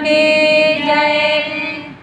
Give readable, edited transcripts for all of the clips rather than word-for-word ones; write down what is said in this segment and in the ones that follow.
કે જય।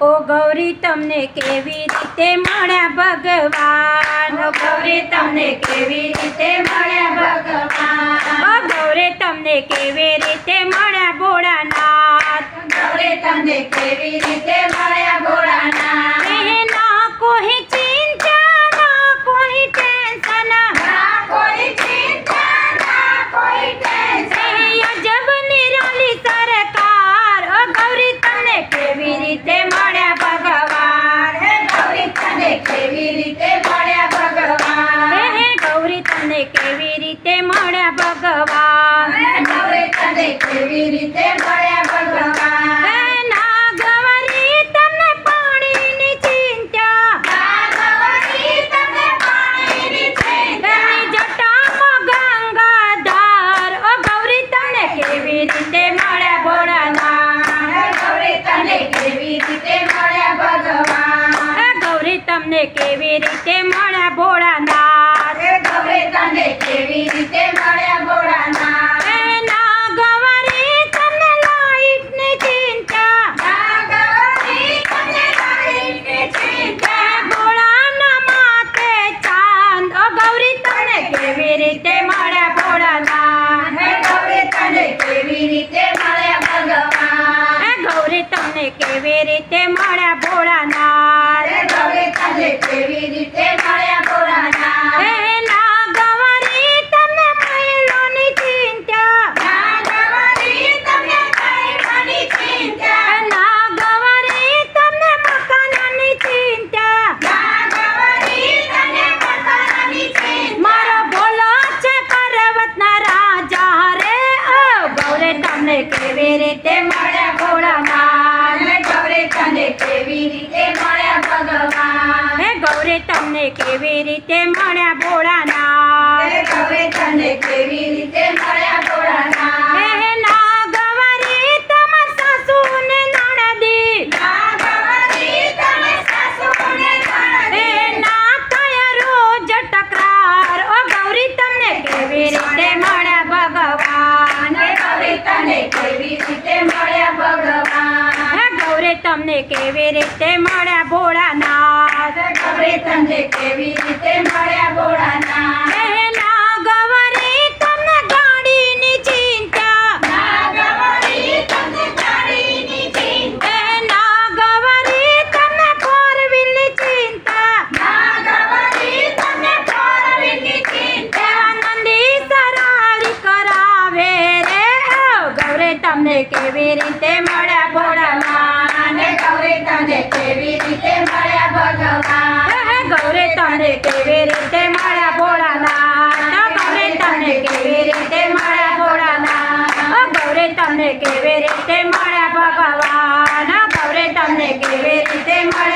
ઓ ગૌરી તમને કેવી રીતે મળ્યા ભગવાન, ઓ ગૌરી તમને કેવી રીતે મળ્યા ભગવાન, ઓ ગૌરી તમને કેવી રીતે મળ્યા ભોળાનાથ, ગૌરી તમને કેવી રીતે મળ્યા ભોળાનાથ। ના કોઈ ચિંતા ના કોઈ ટેન્શન, ના કોઈ ચિંતા ના કોઈ ટેન્શન, અજબ નિરાલી સરકાર, ઓ ગૌરી તમને કેવી રીતે મળ્યા ભગવાન, હે ગૌરી તને કેવી રીતે મળ્યા ભગવાન, હે ગૌરી તમને કેવી રીતે મળ્યા ભગવાન, હે ગૌરી તને કેવી રીતે મળ્યા ભગવાન। હે ના ગૌરી તમને પાણીની ચિંતા, ના ગૌરી તમને પાણીની ચિંતા, એની જટામાં ગંગાધર, ઓ ગૌરી તમને કેવી રીતે મળ્યા ભોળાનાથ, હે ગૌરી તને કેવી રીતે મળ્યા ભગવાન, હે ગૌરી તમને કેવી રીતે મળ્યા ભોળાનાથ, હે ગૌરી તને કેવી રીતે મળ્યા ભોળાનાથ। હે ના ગૌરી તમને લાઈટની ચિંતા, ના ગૌરી તમને લાઈટની ચિંતા, હે ભોળાના માથે ચાંદ, ઓ ગૌરી તમને કેવી રીતે મળ્યા ભોળાનાથ, હે ગૌરી તને કેવી રીતે મળ્યા ભગવાન, હે ગૌરી તમને કેવી રીતે મળ્યા ભોળાનાથ, હે ગૌરી તને કેવી રીતે મળ્યા ભોળાનાથ। હે ના ગૌરી તમને મહિલોની ચિંતા, ના ગૌરી તમને કઈની ચિંતા, હે ના ગૌરી તમને મકાનની ચિંતા, ના ગૌરી તને મકાનની ચિંતા, મારો ભોલો છે પર્વતના રાજા રે, ઓ ગૌરી તમને કેવી રીતે મળ્યા ભોળાનાથ, હે ગૌરી તને કેવી રીતે મળ્યા ભગવાન, હે ગૌરી તમને કેવી રીતે મળ્યા ભોળાનાથ, હે ગૌરી તને કેવી રીતે મળ્યા ભોળાનાથ। હે ના ગૌરી તમાર સાસુને નણદી, ના ગૌરી તમે સાસુને હે નણદી, ના થાય રોજ તકરાર, ઓ ગૌરી તમને કેવી રીતે મળ્યા ભગવાન, હે ગૌરી તને કેવી રીતે મળ્યા ભગવાન, હે ગૌરી તમને કેવી રીતે મળ્યા ભોળાનાથ, હે ગૌરી તને કેવી રીતે મળ્યા ભોળાનાથ। હે ના ગૌરી તમને ગાડીની ચિંતા, ના ગૌરી તમને ગાડીની ચિંતા, હે ના ગૌરી તમને ફોર વ્હીલની ચિંતા, ના ગૌરી તમને ફોર વ્હીલની ચિંતા, એવા નંદી સરાળી કરાવે રે, ઓ ગૌરી તમને કેવી રીતે મળ્યા ભોળાનાથ, હે ગૌરી તને કેવી રીતે મળ્યા ભગવાન, હે ગૌરી તમને કેવી રીતે મળ્યા ભોળાનાથ, ઓ ગૌરી તમને કેવી રીતે મળ્યા ભોળાનાથ, ઓ ગૌરી તમને કેવી રીતે મળ્યા ભગવાન, ઓ ગૌરી તમને કેવી રીતે મળ્યા